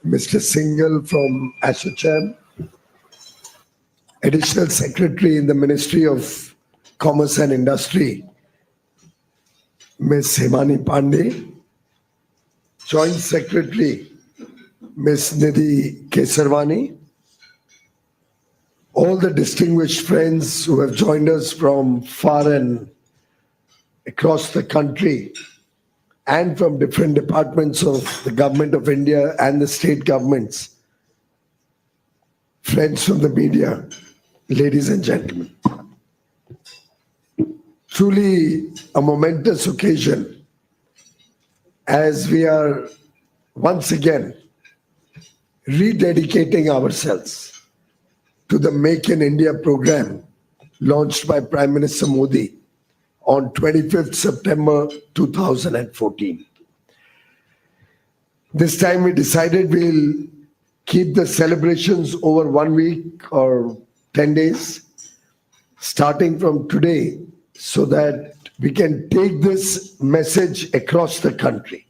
Mr. Singhal from ASSOCHAM, Additional Secretary in the Ministry of Commerce and Industry, Ms. Himani Pandey, Joint Secretary, Ms. Nidhi Kesarwani, all the distinguished friends who have joined us from far and across the country and from different departments of the Government of India and the state governments, friends from the media, ladies and gentlemen. Truly a momentous occasion as we are once again rededicating ourselves to the Make in India program launched by Prime Minister Modi on 25th September 2014. This time we decided we'll keep the celebrations over 1 week or 10 days, starting from today, so that we can take this message across the country.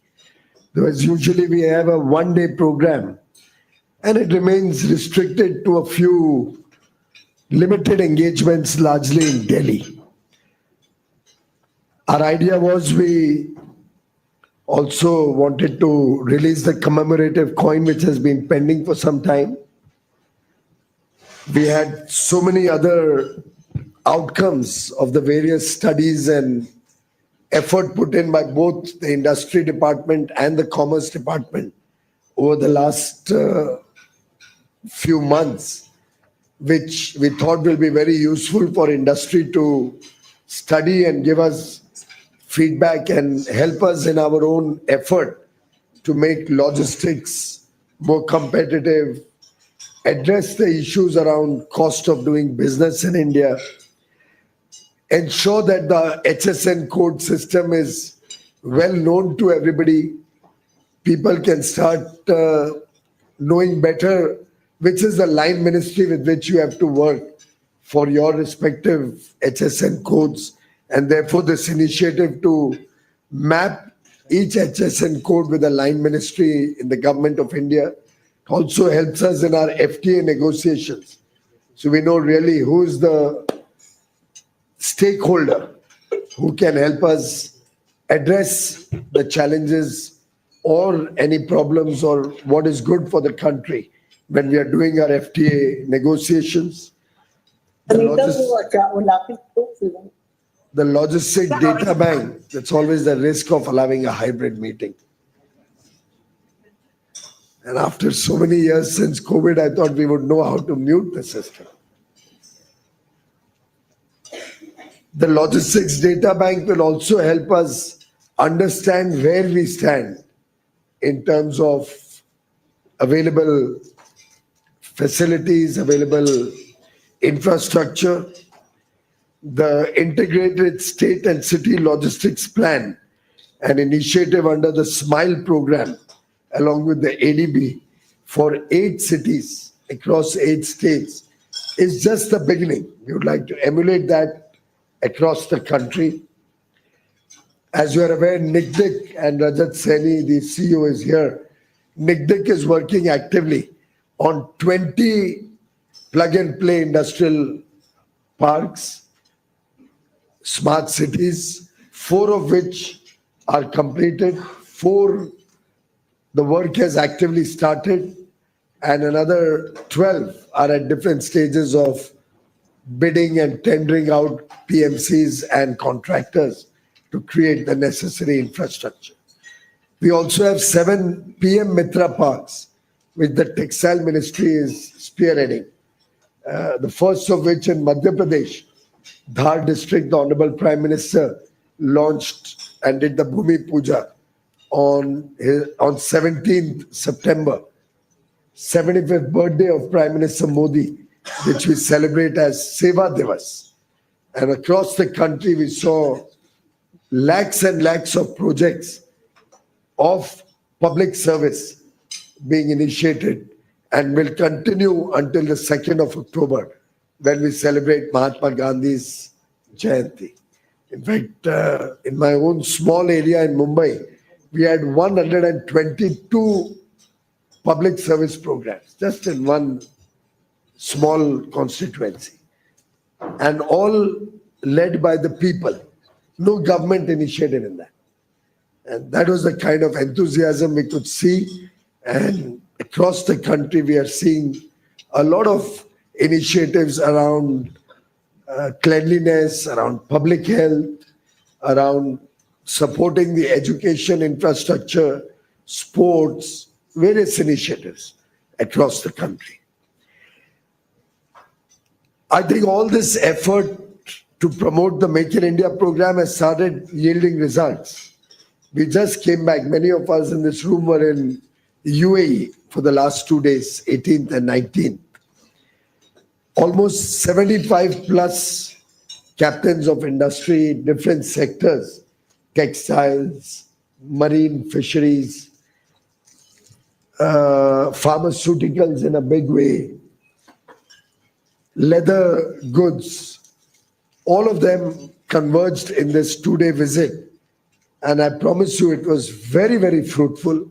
Because usually we have a one-day program and it remains restricted to a few limited engagements, largely in Delhi. Our idea was we also wanted to release the commemorative coin, which has been pending for some time. We had so many other outcomes of the various studies and effort put in by both the industry department and the commerce department over the last few months, which we thought will be very useful for industry to study and give us feedback and help us in our own effort to make logistics more competitive, address the issues around cost of doing business in India, ensure that the HSN code system is well known to everybody. People can start knowing better which is the line ministry with which you have to work for your respective HSN codes. And therefore, this initiative to map each HSN code with a line ministry in the Government of India also helps us in our FTA negotiations. So we know really who is the stakeholder who can help us address the challenges or any problems or what is good for the country when we are doing our FTA negotiations. The logistic data bank, that's always the risk of allowing a hybrid meeting. And after so many years since COVID, I thought we would know how to mute the system. The logistics data bank will also help us understand where we stand in terms of available facilities, available infrastructure. The integrated state and city logistics plan, an initiative under the SMILE program, along with the ADB for 8 cities across 8 states, is just the beginning. We would like to emulate that across the country. As you are aware, NICDIC and Rajat Saini, the CEO, is here. NICDIC is working actively on 20 plug-and-play industrial parks, smart cities, 4 of which are completed, 4 the work has actively started, and another 12 are at different stages of bidding and tendering out PMCs and contractors to create the necessary infrastructure. We also have 7 PM Mitra parks, which the Textile Ministry is spearheading. The first of which in Madhya Pradesh, Dhar district, the Honorable Prime Minister launched and did the Bhumi Puja on 17th September, 75th birthday of Prime Minister Modi, which we celebrate as Seva Divas. And across the country, we saw lakhs and lakhs of projects of public service being initiated and will continue until the 2nd of October when we celebrate Mahatma Gandhi's Jayanti. In fact, in my own small area in Mumbai, we had 122 public service programs, just in one small constituency, and all led by the people. No government initiative in that. And that was the kind of enthusiasm we could see. And across the country, we are seeing a lot of initiatives around cleanliness, around public health, around supporting the education infrastructure, sports, various initiatives across the country. I think all this effort to promote the Make in India program has started yielding results. We just came back. Many of us in this room were in UAE for the last 2 days, 18th and 19th. Almost 75 plus captains of industry, different sectors, textiles, marine fisheries, pharmaceuticals in a big way, leather goods, all of them converged in this 2-day visit. And I promise you, it was very, very fruitful.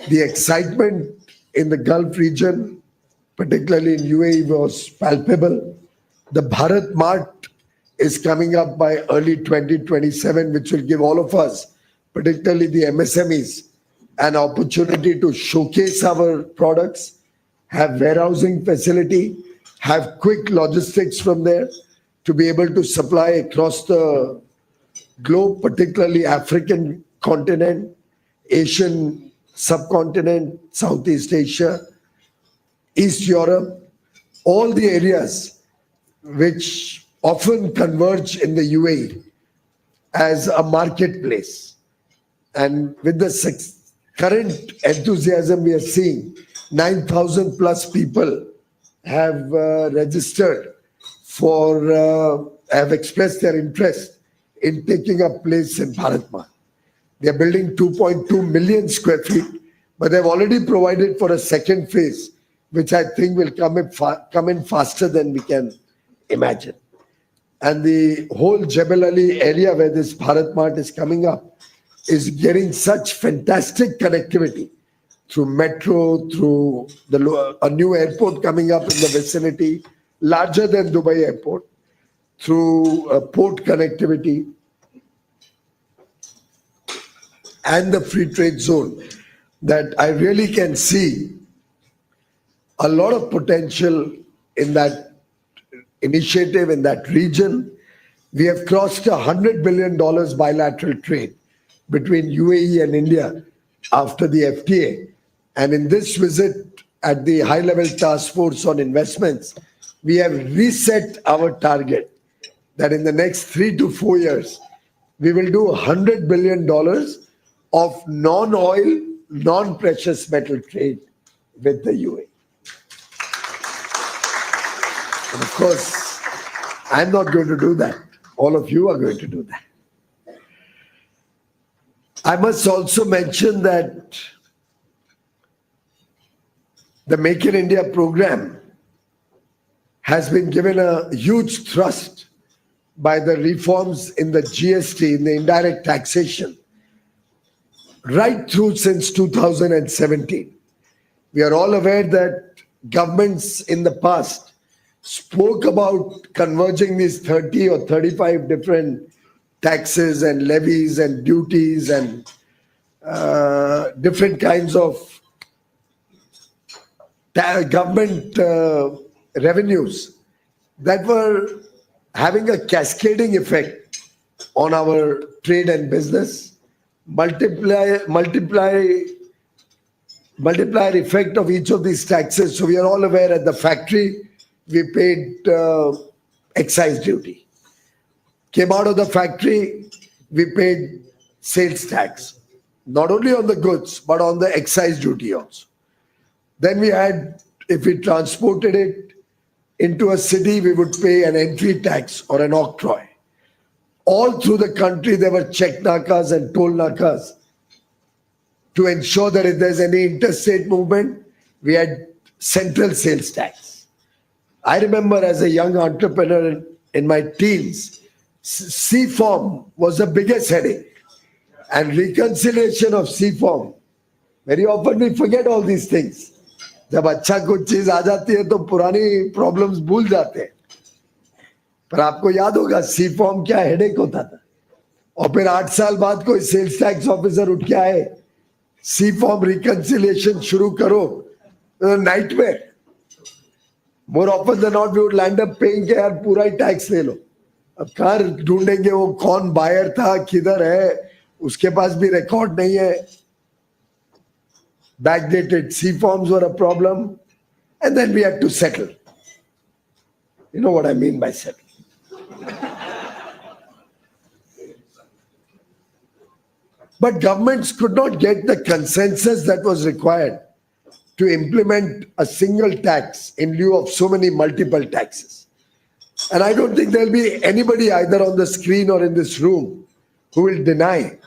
The excitement in the Gulf region, particularly in UAE, was palpable. The Bharat Mart is coming up by early 2027, which will give all of us, particularly the MSMEs, an opportunity to showcase our products, have warehousing facility, have quick logistics from there to be able to supply across the globe, particularly African continent, Asian subcontinent, Southeast Asia, East Europe, all the areas which often converge in the UAE as a marketplace. And with the current enthusiasm we are seeing, 9,000 plus people have registered for, have expressed their interest in taking up place in Bharat Mart. They are building 2.2 million square feet, but they've already provided for a second phase, which I think will come in faster than we can imagine. And the whole Jebel Ali area where this Bharat Mart is coming up is getting such fantastic connectivity through metro, through a new airport coming up in the vicinity, larger than Dubai airport, through port connectivity, and the free trade zone, that I really can see a lot of potential in that initiative, in that region. We have crossed $100 billion bilateral trade between UAE and India after the FTA. And in this visit at the high-level task force on investments, we have reset our target that in the next 3 to 4 years, we will do $100 billion of non-oil, non-precious metal trade with the UAE. And of course, I'm not going to do that. All of you are going to do that. I must also mention that the Make in India program has been given a huge thrust by the reforms in the GST, in the indirect taxation, right through since 2017. We are all aware that governments in the past spoke about converging these 30 or 35 different taxes and levies and duties and different kinds of government revenues that were having a cascading effect on our trade and business, multiplier effect of each of these taxes. So we are all aware at the factory, we paid excise duty. Came out of the factory, we paid sales tax, not only on the goods, but on the excise duty also. Then we had, if we transported it into a city, we would pay an entry tax or an octroi. All through the country, there were check nakas and toll nakas to ensure that if there's any interstate movement, we had central sales tax. I remember as a young entrepreneur in my teens, C-form was the biggest headache. And reconciliation of C-form Very often we forget all these things. जब अच्छा कुछ चीज आ जाती है तो पुरानी problems भूल जाते हैं. पर आपको याद होगा सी फॉर्म क्या हेडेक होता था, और फिर 8 साल बाद कोई सेल्स टैक्स ऑफिसर उठ के आए, सी फॉर्म रिकंसिलिएशन शुरू करो, nightmare. More often than not we would land up paying यार पूरा ही टैक्स ले लो. अब कहाँ ढूंढेंगे वो कौन बायर था, किधर है, उसके पास भी रिकॉर्ड नहीं है. Backdated C forms were a problem, and then we had to settle. You know what I mean by settle. But governments could not get the consensus that was required to implement a single tax in lieu of so many multiple taxes. And I don't think there'll be anybody either on the screen or in this room who will deny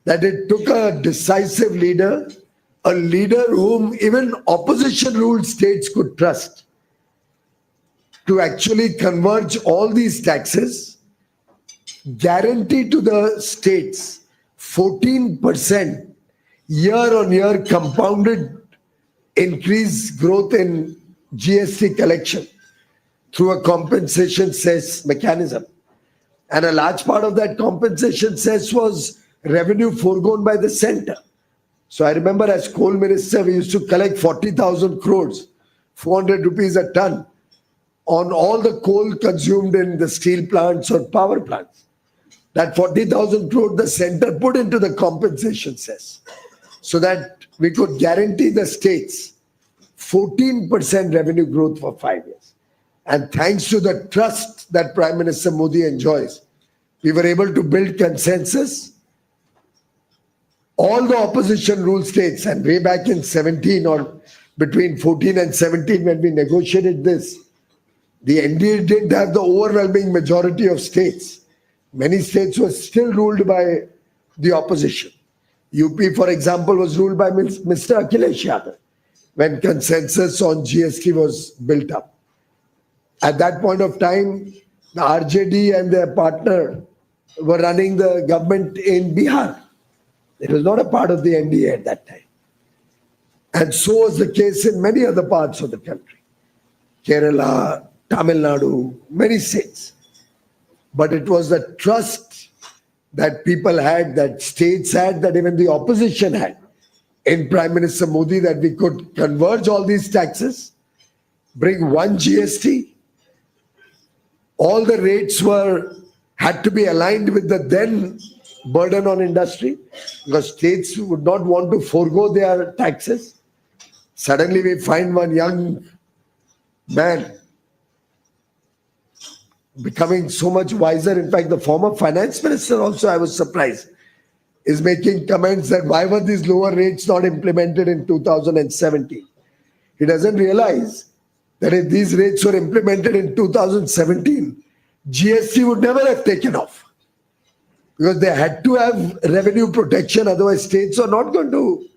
that it took a decisive leader, a leader whom even opposition ruled states could trust, to actually converge all these taxes, guarantee to the states 14% year-on-year compounded increase growth in GST collection through a compensation cess mechanism. And a large part of that compensation cess was revenue foregone by the center. So I remember as coal minister, we used to collect 40,000 crores, 400 rupees a ton on all the coal consumed in the steel plants or power plants. That 40,000 crore the center put into the compensation cess so that we could guarantee the states 14% revenue growth for 5 years. And thanks to the trust that Prime Minister Modi enjoys, we were able to build consensus. All the opposition ruled states, and way back in 17 or between 14 and 17 when we negotiated this, the NDA didn't have the overwhelming majority of states. Many states were still ruled by the opposition. UP, for example, was ruled by Mr. Akhilesh Yadav when consensus on GST was built up. At that point of time, the RJD and their partner were running the government in Bihar. It was not a part of the NDA at that time. And so was the case in many other parts of the country. Kerala, Tamil Nadu, many states. But it was the trust that people had, that states had, that even the opposition had in Prime Minister Modi, that we could converge all these taxes, bring one GST. All the rates had to be aligned with the then burden on industry, because states would not want to forego their taxes. Suddenly we find one young man becoming so much wiser. In fact, the former finance minister also, I was surprised, is making comments that why were these lower rates not implemented in 2017? He doesn't realize that if these rates were implemented in 2017, GST would never have taken off, because they had to have revenue protection. Otherwise, states are not going to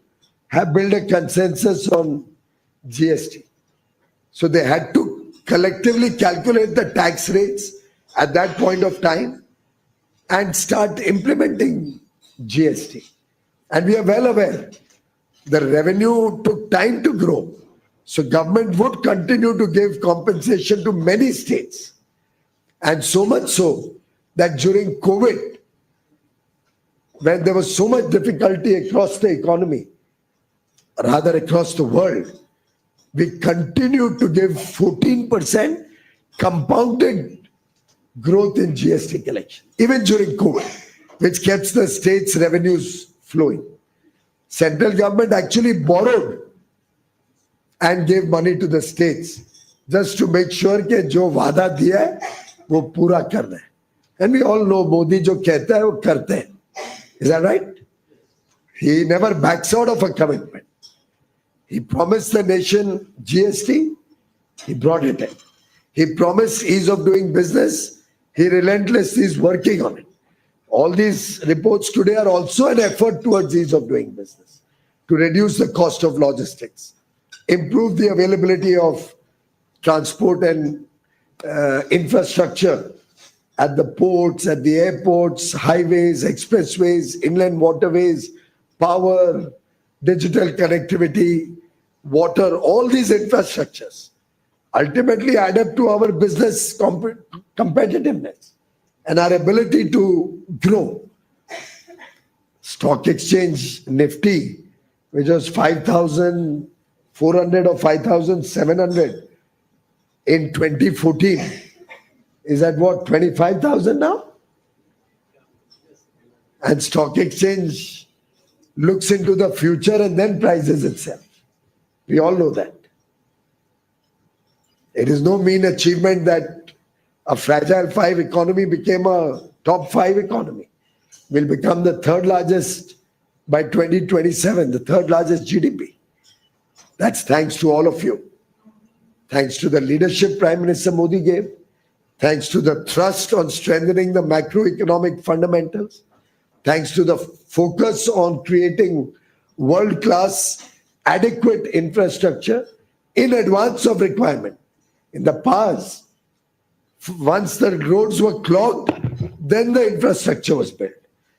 build a consensus on GST. So they had to collectively calculate the tax rates at that point of time and start implementing GST. And we are well aware the revenue took time to grow. So government would continue to give compensation to many states. And so much so that during COVID, when there was so much difficulty across the economy, rather across the world, we continued to give 14% compounded growth in GST collection, even during COVID, which kept the states' revenues flowing. Central government actually borrowed and gave money to the states just to make sure that जो वादा दिया है वो पूरा करना है. And we all know Modi जो कहता है वो करते हैं. Is that right? He never backs out of a commitment. He promised the nation GST, he brought it in. He promised ease of doing business, he relentlessly is working on it. All these reports today are also an effort towards ease of doing business, to reduce the cost of logistics, improve the availability of transport and infrastructure at the ports, at the airports, highways, expressways, inland waterways, power, digital connectivity, water, all these infrastructures ultimately add up to our business competitiveness and our ability to grow. Stock exchange Nifty, which was 5,400 or 5,700 in 2014, is at what, 25,000 now? And stock exchange looks into the future and then prices itself. We all know that. It is no mean achievement that a fragile five economy became a top five economy. Will become the third largest by 2027, the third largest GDP. That's thanks to all of you. Thanks to the leadership Prime Minister Modi gave. Thanks to the thrust on strengthening the macroeconomic fundamentals. Thanks to the focus on creating world-class, adequate infrastructure in advance of requirement. In the past, once the roads were clogged, then the infrastructure was built.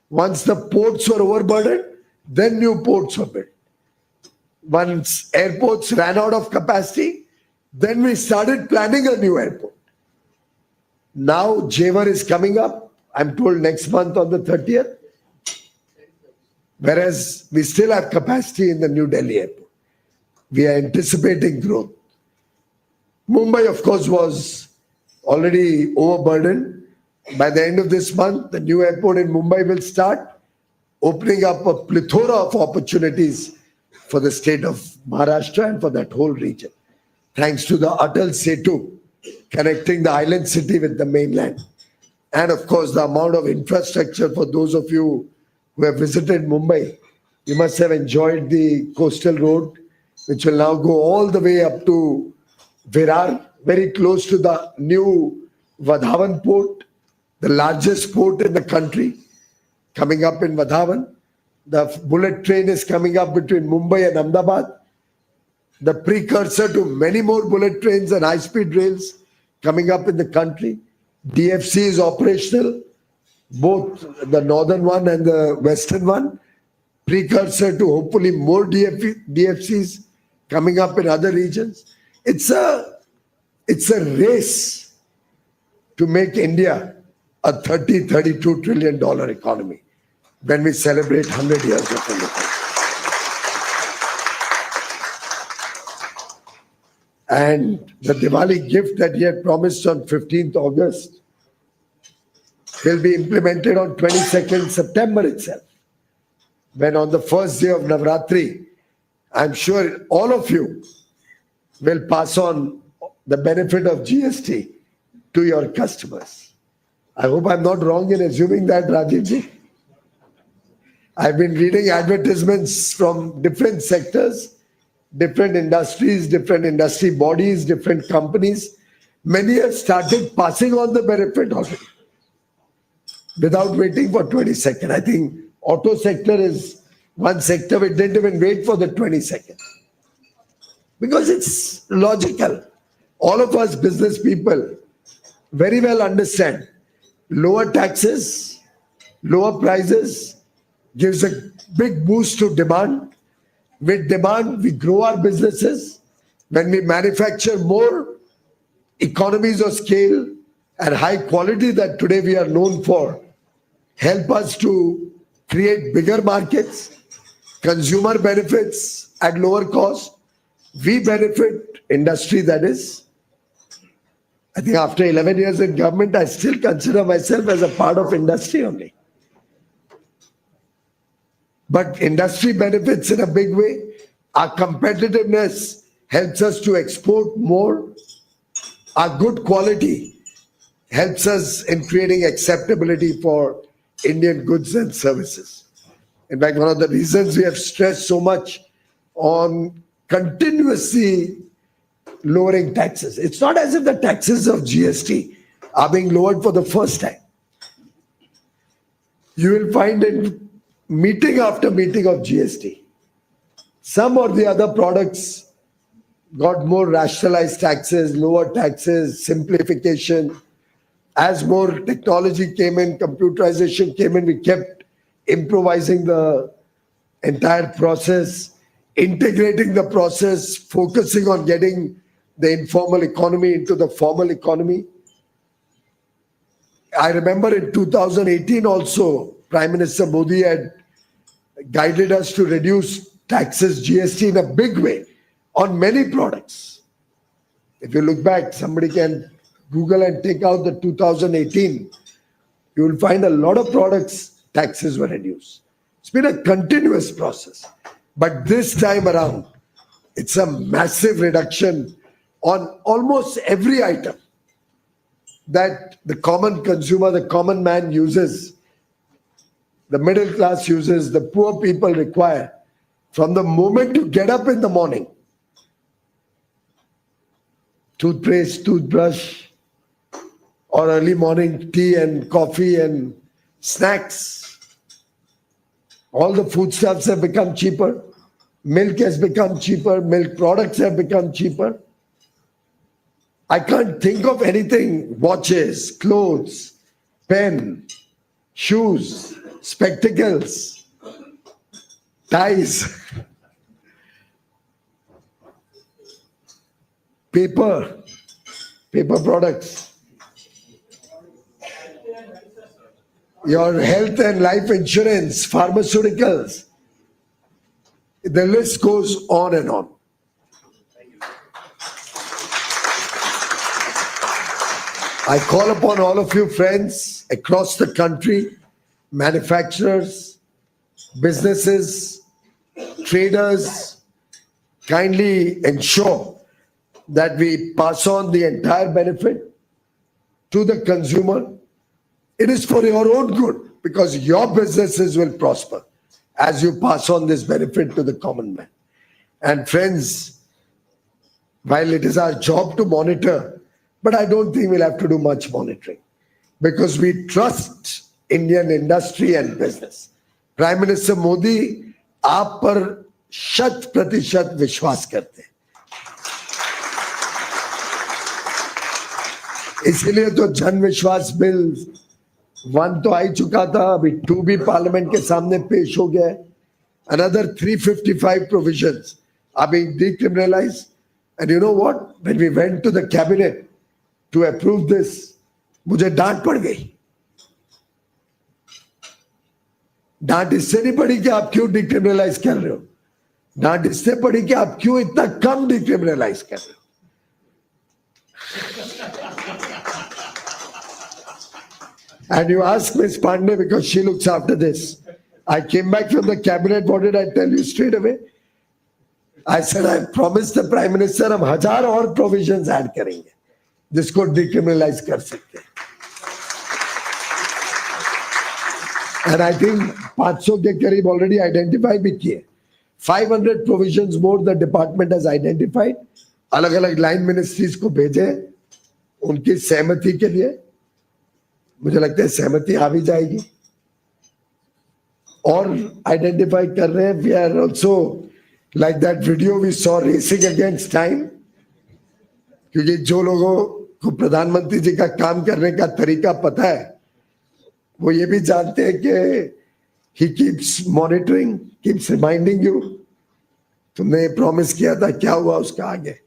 Once the ports were overburdened, then new ports were built. Once airports ran out of capacity, then we started planning a new airport. Now Jewar is coming up, I'm told next month on the 30th, whereas we still have capacity in the New Delhi airport. We are anticipating growth. Mumbai, of course, was already overburdened. By the end of this month, the new airport in Mumbai will start, opening up a plethora of opportunities for the state of Maharashtra and for that whole region. Thanks to the Atal Setu, connecting the island city with the mainland. And of course, the amount of infrastructure for those of you who have visited Mumbai, you must have enjoyed the coastal road, which will now go all the way up to Virar, very close to the new Vadhavan port, the largest port in the country, coming up in Vadhavan. The bullet train is coming up between Mumbai and Ahmedabad. The precursor to many more bullet trains and high-speed rails coming up in the country. DFC is operational, both the northern one and the western one. Precursor to hopefully more DFCs coming up in other regions. It's a race to make India a $32 trillion economy when we celebrate 100 years of independence. And the Diwali gift that he had promised on 15th August will be implemented on 22nd September itself. When on the first day of Navratri, I'm sure all of you will pass on the benefit of GST to your customers. I hope I'm not wrong in assuming that, Rajivji. I've been reading advertisements from different sectors, different industries, different industry bodies, different companies. Many have started passing on the benefit already without waiting for 22nd. I think auto sector is one sector we didn't even wait for the 22nd. Because it's logical. All of us business people very well understand lower taxes, lower prices gives a big boost to demand. With demand, we grow our businesses. When we manufacture more, economies of scale and high quality that today we are known for help us to create bigger markets, consumer benefits at lower cost. We benefit industry that is. I think after 11 years in government, I still consider myself as a part of industry only. But industry benefits in a big way. Our competitiveness helps us to export more. Our good quality helps us in creating acceptability for Indian goods and services. In fact, one of the reasons we have stressed so much on continuously lowering taxes. It's not as if the taxes of GST are being lowered for the first time. You will find in meeting after meeting of GST, some or the other products got more rationalized taxes, lower taxes, simplification. As more technology came in, computerization came in, we kept improvising the entire process. integrating the process, focusing on getting the informal economy into the formal economy. I remember in 2018 also, Prime Minister Modi had guided us to reduce taxes, GST in a big way on many products. If you look back, somebody can Google and take out the 2018, you will find a lot of products, taxes were reduced. It's been a continuous process. But this time around, it's a massive reduction on almost every item that the common consumer, the common man uses, the middle class uses, the poor people require. From the moment you get up in the morning, toothpaste, toothbrush, or early morning tea and coffee and snacks, all the foodstuffs have become cheaper. Milk has become cheaper. Milk products have become cheaper. I can't think of anything, watches, clothes, pen, shoes, spectacles, ties, paper products, your health and life insurance, pharmaceuticals. The list goes on and on. I call upon all of you friends across the country, manufacturers, businesses, traders, kindly ensure that we pass on the entire benefit to the consumer. It is for your own good because your businesses will prosper as you pass on this benefit to the common man. And friends, while it is our job to monitor, but I don't think we'll have to do much monitoring because we trust Indian industry and business. Prime Minister Modi, आप पर 100% विश्वास करते हैं. इसीलिए तो जन विश्वास bill 1 तो आ ही चुका था, अभी 2 भी पार्लियामेंट के सामने पेश हो गया है. Another 355 provisions are being decriminalized. And you know what? When we went to the cabinet to approve this, मुझे डांट पड़ गई. डांट इससे नहीं पड़ी कि आप क्यों डिक्रिमिनलाइज कर रहे हो, डांट इससे पड़ी कि आप क्यों इतना कम डिक्रिमिनलाइज कर रहे हो. And you ask Ms. Pandey because she looks after this. I came back from the cabinet. What did I tell you straight away? I said I promised the Prime Minister हम 1000 और provisions add करेंगे जिसको decriminalize कर सकते हैं. And I think 500 के करीब already identify भी किए. 500 provisions more the department has identified. अलग-अलग line ministries को भेजे उनकी सहमति के लिए. मुझे लगता है सहमति आ भी जाएगी. और आइडेंटिफाई कर रहे हैं. We are also like that video we saw racing against time, क्योंकि जो लोगों को प्रधानमंत्री जी का काम करने का तरीका पता है वो ये भी जानते हैं कि he keeps monitoring, keeps reminding you. तुमने प्रॉमिस किया था, क्या हुआ उसका आगे.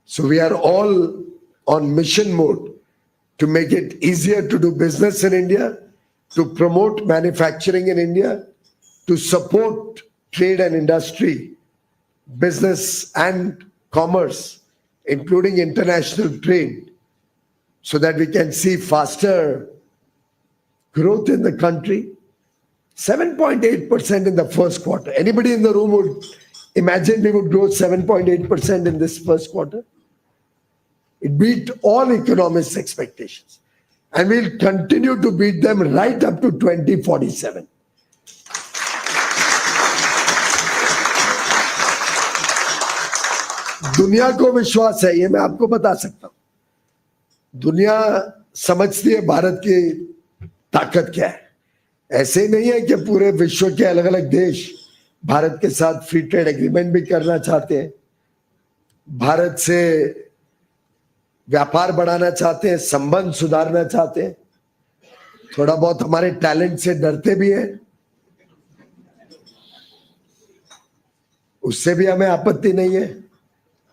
So we are all on mission mode to make it easier to do business in India, to promote manufacturing in India, to support trade and industry, business and commerce, including international trade, so that we can see faster growth in the country. 7.8% in the first quarter. Anybody in the room would imagine we would grow 7.8% in this first quarter? It beat all economists' expectations. And we'll continue to beat them right up to 2047. दुनिया को विश्वास है, ये मैं आपको बता सकता हूं. दुनिया समझती है भारत की ताकत क्या है. ऐसे ही नहीं है कि पूरे विश्व के अलग अलग देश भारत के साथ फ्री ट्रेड एग्रीमेंट भी करना चाहते हैं, भारत से व्यापार बढ़ाना चाहते हैं, संबंध सुधारना चाहते हैं. थोड़ा बहुत हमारे टैलेंट से डरते भी हैं. उससे भी हमें आपत्ति नहीं है।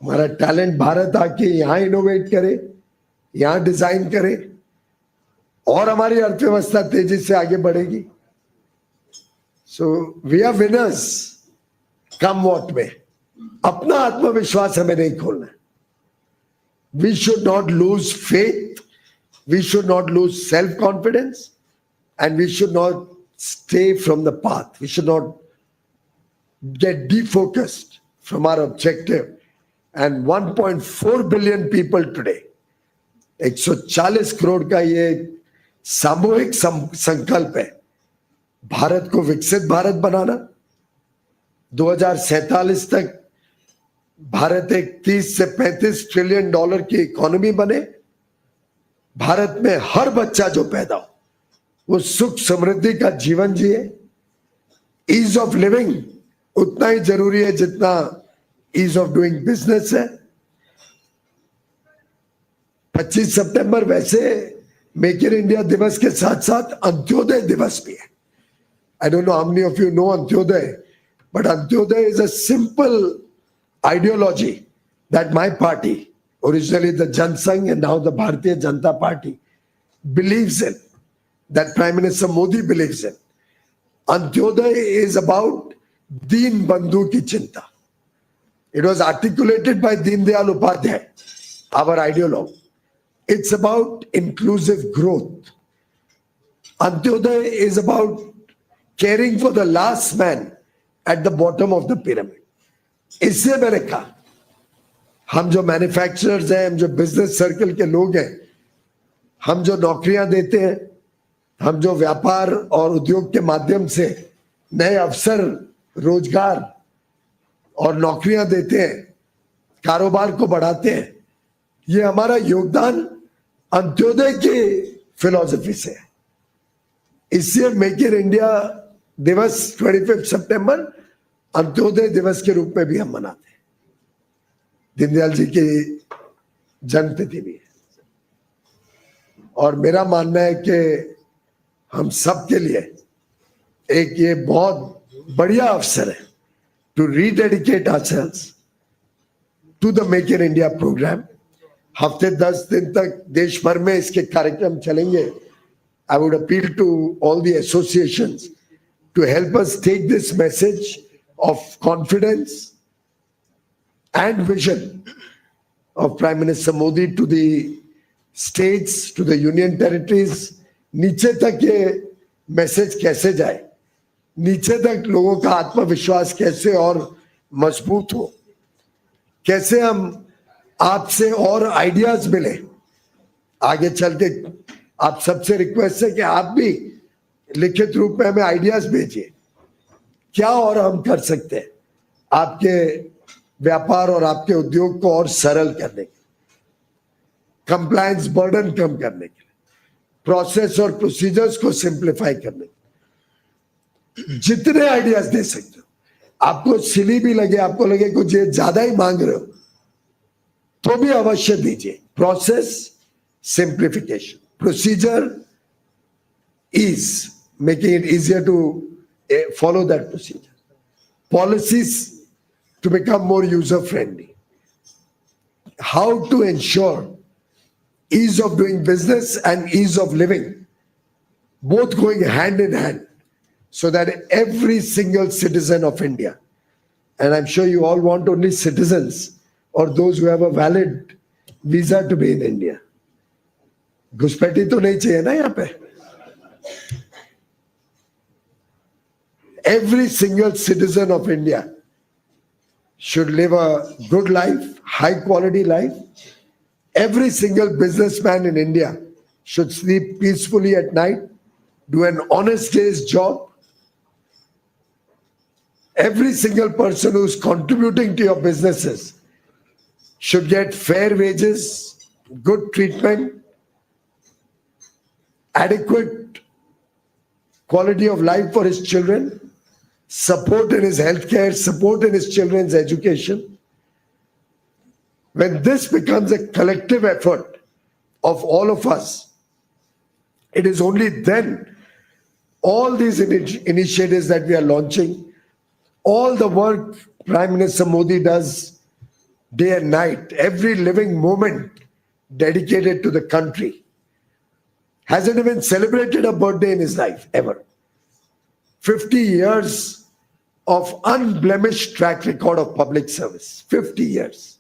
हमारा टैलेंट भारत आके यहाँ इनोवेट करे, यहाँ डिजाइन करे और हमारी अर्थव्यवस्था तेजी से आगे बढ़ेगी। So we are winners come what may. अपना आत्मविश्वास हमें नहीं खोलना है। We should not lose faith, we should not lose self confidence, and we should not stay from the path. We should not get defocused from our objective. And 1.4 billion people today, 140 crore का ये सामूहिक संकल्प है भारत को विकसित भारत बनाना। 2047 तक भारत एक 30 से 35 ट्रिलियन डॉलर की इकोनॉमी बने। भारत में हर बच्चा जो पैदा हो वो सुख समृद्धि का जीवन जिए। ईज ऑफ लिविंग उतना ही जरूरी है जितना ईज ऑफ डूइंग बिजनेस है। 25 सितंबर वैसे मेक इन इंडिया दिवस के साथ साथ अंत्योदय दिवस भी है। I don't know how many of you know Antyodaya, but Antyodaya is a simple ideology that my party, originally the Jan Sangh and now the Bharatiya Janata Party, believes in, that Prime Minister Modi believes in. Antyodaya is about Deen Bandhu ki chinta. It was articulated by Deen Dayal Upadhyay, our ideologue. It's about inclusive growth. Antyodaya is about caring for the last man at the bottom of the pyramid. इससे मैंने कहा हम जो manufacturers हैं, हम जो business circle के लोग हैं, हम जो नौकरियां देते हैं, हम जो व्यापार और उद्योग के माध्यम से नए अवसर, रोजगार और नौकरियां देते हैं, कारोबार को बढ़ाते हैं, ये हमारा योगदान अंत्योदय की फिलॉसफी से है। इसलिए मेक इन इंडिया दिवस 25 सितंबर अंत्योदय दिवस के रूप में भी हम मनाते हैं। दीनदयाल जी की जन्मतिथि भी है और मेरा मानना है कि हम सब के लिए एक ये बहुत बढ़िया अवसर है to rededicate ourselves to the make in India programme. हफ्ते 10 दिन तक देश भर में इसके कार्यक्रम चलेंगे। I would appeal to all the associations to help us take this message of confidence and vision of Prime Minister Modi to the states, to the union territories. नीचे तक ये मैसेज कैसे जाए, नीचे तक लोगों का आत्मविश्वास कैसे और मजबूत हो, कैसे हम आपसे और आइडियाज मिले आगे चल के। आप सबसे रिक्वेस्ट है कि आप भी लिखित रूप में हमें आइडियाज भेजिए, क्या और हम कर सकते हैं आपके व्यापार और आपके उद्योग को और सरल करने के, कंप्लायंस बर्डन कम करने के लिए, प्रोसेस और प्रोसीजर्स को सिंप्लीफाई करने के। जितने आइडियाज दे सकते हो, आपको सिली भी लगे, आपको लगे कुछ ये ज्यादा ही मांग रहे हो, तो भी अवश्य दीजिए। Process simplification, procedure is making it easier to follow that procedure. Policies to become more user friendly. How to ensure ease of doing business and ease of living, both going hand in hand, so that every single citizen of India, and I'm sure you all want only citizens or those who have a valid visa to be in India. घुसपैठी तो नहीं चाहिए ना यहाँ पे। Every single citizen of India should live a good life, high quality life. Every single businessman in India should sleep peacefully at night, do an honest day's job. Every single person who's contributing to your businesses should get fair wages, good treatment, adequate quality of life for his children, support in his healthcare, support in his children's education. When this becomes a collective effort of all of us, it is only then all these initiatives that we are launching all the work Prime Minister Modi does day and night, every living moment dedicated to the country. Hasn't even celebrated a birthday in his life, ever. 50 years of unblemished track record of public service. 50 years.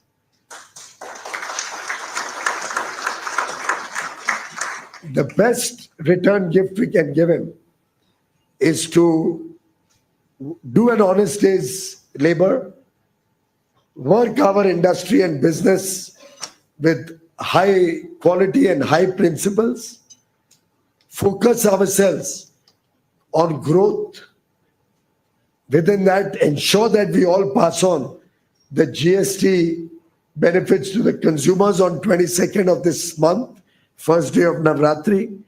The best return gift we can give him is to do an honest day's labor, work our industry and business with high quality and high principles, focus ourselves on growth. Within that, ensure that we all pass on the GST benefits to the consumers on 22nd of this month, first day of Navratri.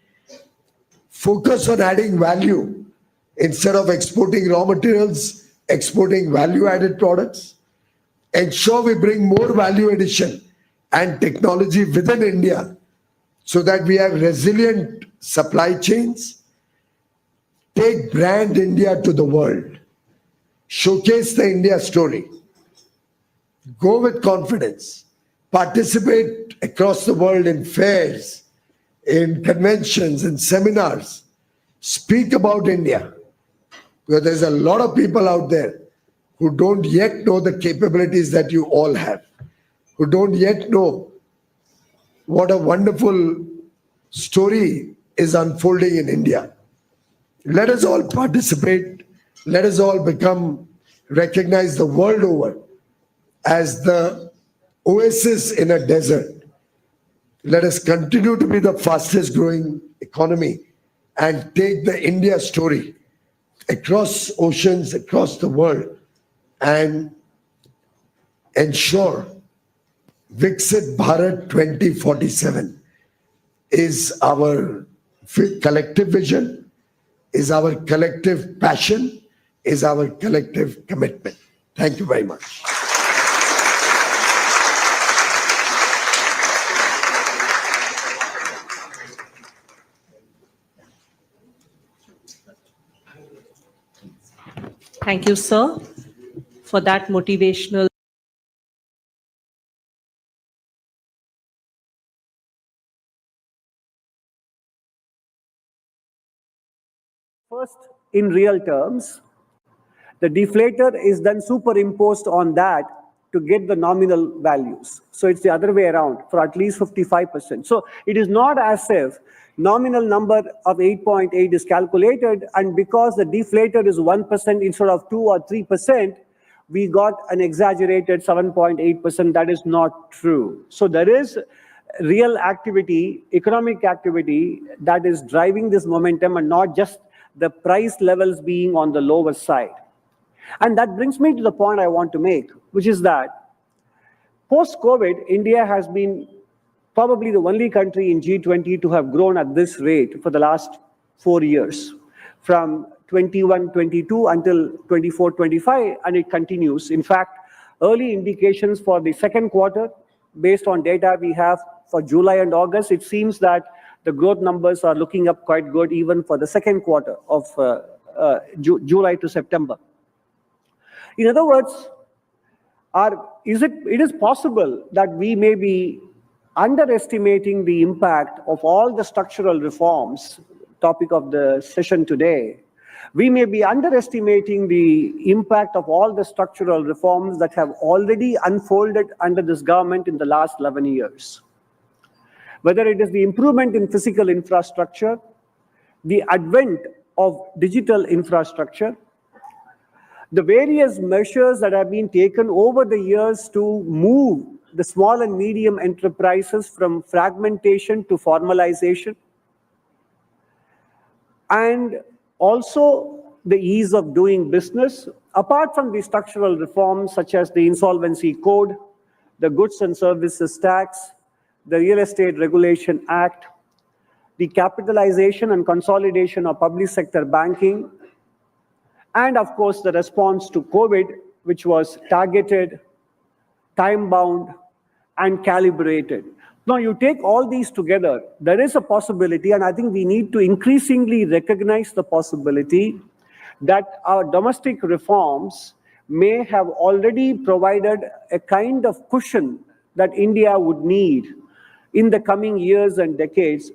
Focus on adding value instead of exporting raw materials, exporting value-added products. Ensure we bring more value addition and technology within India so that we have resilient supply chains. Take brand India to the world. Showcase the India story. Go with confidence. Participate across the world in fairs, in conventions, in seminars. Speak about India. Because there's a lot of people out there who don't yet know the capabilities that you all have, who don't yet know what a wonderful story is unfolding in India. Let us all participate. Let us all become recognized the world over as the oasis in a desert. Let us continue to be the fastest growing economy and take the India story across oceans, across the world, and ensure Viksit Bharat 2047 is our collective vision, is our collective passion, is our collective commitment. Thank you very much. Thank you, sir, for that motivational. First, in real terms, the deflator is then superimposed on that to get the nominal values. So it's the other way around for at least 55%. So it is not as if nominal number of 8.8 is calculated, and because the deflator is 1% instead of 2 or 3%, we got an exaggerated 7.8%. That is not true. So there is real activity, economic activity, that is driving this momentum, and not just the price levels being on the lower side. And that brings me to the point I want to make, which is that post-COVID, India has been probably the only country in G20 to have grown at this rate for the last 4 years, from 21-22 until 24-25, and it continues. In fact, early indications for the second quarter, based on data we have for July and August, it seems that the growth numbers are looking up quite good even for the second quarter of July to September. In other words, it is possible that we may be underestimating the impact of all the structural reforms, topic of the session today. We may be underestimating the impact of all the structural reforms that have already unfolded under this government in the last 11 years. Whether it is the improvement in physical infrastructure, the advent of digital infrastructure, the various measures that have been taken over the years to move the small and medium enterprises from fragmentation to formalization, and also the ease of doing business, apart from the structural reforms such as the insolvency code, the goods and services tax, the Real Estate Regulation Act, the capitalization and consolidation of public sector banking, and of course the response to COVID, which was targeted, time-bound, and calibrated. Now you take all these together, there is a possibility, and I think we need to increasingly recognize the possibility that our domestic reforms may have already provided a kind of cushion that India would need in the coming years and decades,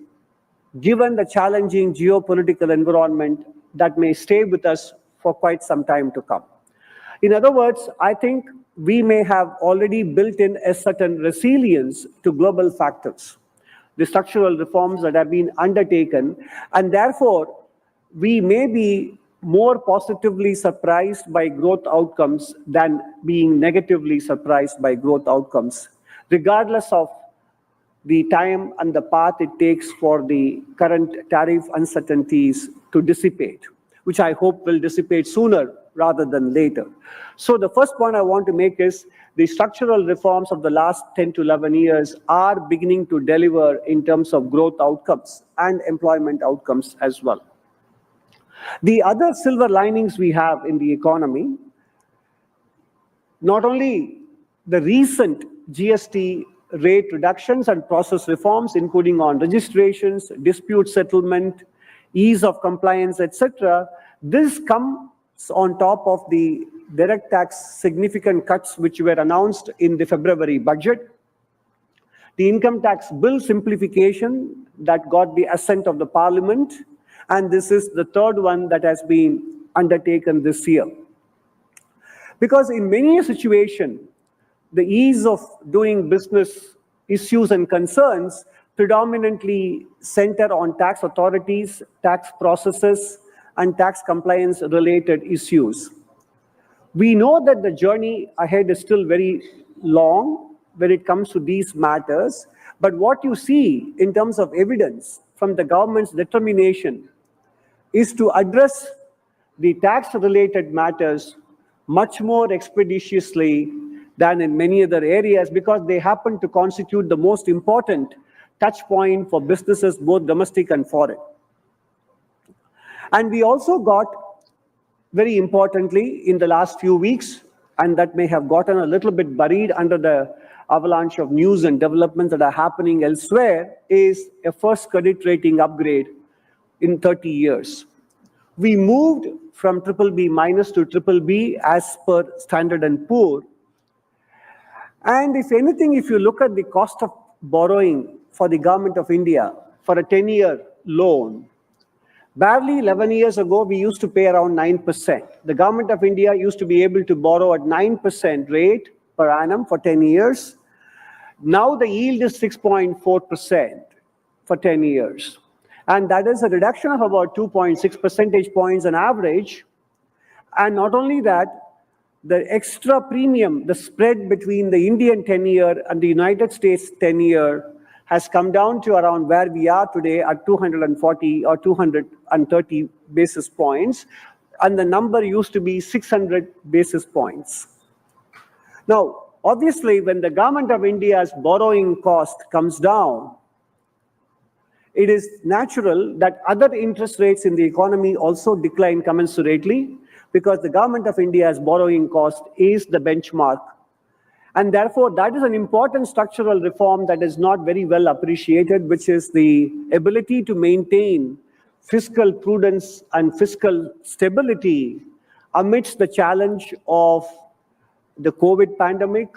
given the challenging geopolitical environment that may stay with us for quite some time to come. In other words, I think we may have already built in a certain resilience to global factors, the structural reforms that have been undertaken, and therefore we may be more positively surprised by growth outcomes than being negatively surprised by growth outcomes, regardless of the time and the path it takes for the current tariff uncertainties to dissipate, which I hope will dissipate sooner rather than later. So the first point I want to make is the structural reforms of the last 10 to 11 years are beginning to deliver in terms of growth outcomes and employment outcomes as well. The other silver linings we have in the economy, not only the recent GST rate reductions and process reforms, including on registrations, dispute settlement, ease of compliance, etc. This comes on top of the direct tax significant cuts which were announced in the February budget. The income tax bill simplification that got the assent of the parliament, and this is the third one that has been undertaken this year. Because in many a situation, the ease of doing business issues and concerns predominantly center on tax authorities, tax processes, and tax compliance related issues. We know that the journey ahead is still very long when it comes to these matters, but what you see in terms of evidence from the government's determination is to address the tax-related matters much more expeditiously than in many other areas, because they happen to constitute the most important touch point for businesses, both domestic and foreign. And we also got, very importantly, in the last few weeks, and that may have gotten a little bit buried under the avalanche of news and developments that are happening elsewhere, is a first credit rating upgrade in 30 years. We moved from BBB minus to BBB as per Standard & Poor. And if anything, if you look at the cost of borrowing for the government of India for a 10-year loan, barely 11 years ago, we used to pay around 9%. The government of India used to be able to borrow at 9% rate per annum for 10 years. Now the yield is 6.4% for 10 years. And that is a reduction of about 2.6 percentage points on average. And not only that, the extra premium, the spread between the Indian 10-year and the United States 10-year has come down to around where we are today at 240 or 230 basis points. And the number used to be 600 basis points. Now, obviously, when the government of India's borrowing cost comes down, it is natural that other interest rates in the economy also decline commensurately, because the government of India's borrowing cost is the benchmark. And therefore, that is an important structural reform that is not very well appreciated, which is the ability to maintain fiscal prudence and fiscal stability amidst the challenge of the COVID pandemic,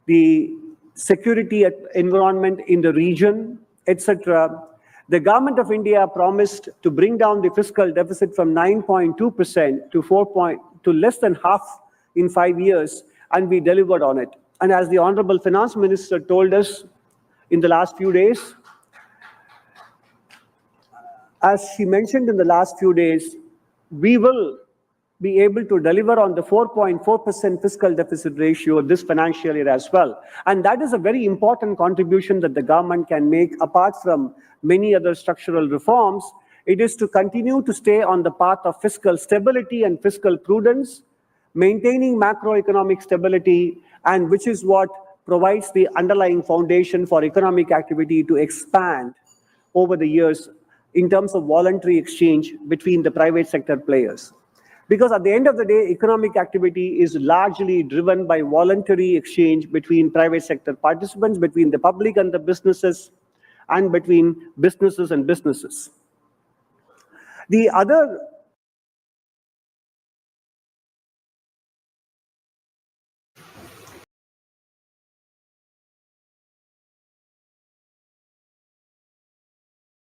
the security environment in the region, etc. The government of India promised to bring down the fiscal deficit from 9.2% to less than half in 5 years, and we delivered on it. And as the Honorable Finance Minister told us in the last few days, as she mentioned in the last few days, we will be able to deliver on the 4.4% fiscal deficit ratio this financial year as well. And that is a very important contribution that the government can make, apart from many other structural reforms. It is to continue to stay on the path of fiscal stability and fiscal prudence, maintaining macroeconomic stability, and which is what provides the underlying foundation for economic activity to expand over the years in terms of voluntary exchange between the private sector players. Because at the end of the day, economic activity is largely driven by voluntary exchange between private sector participants, between the public and the businesses, and between businesses and businesses. The other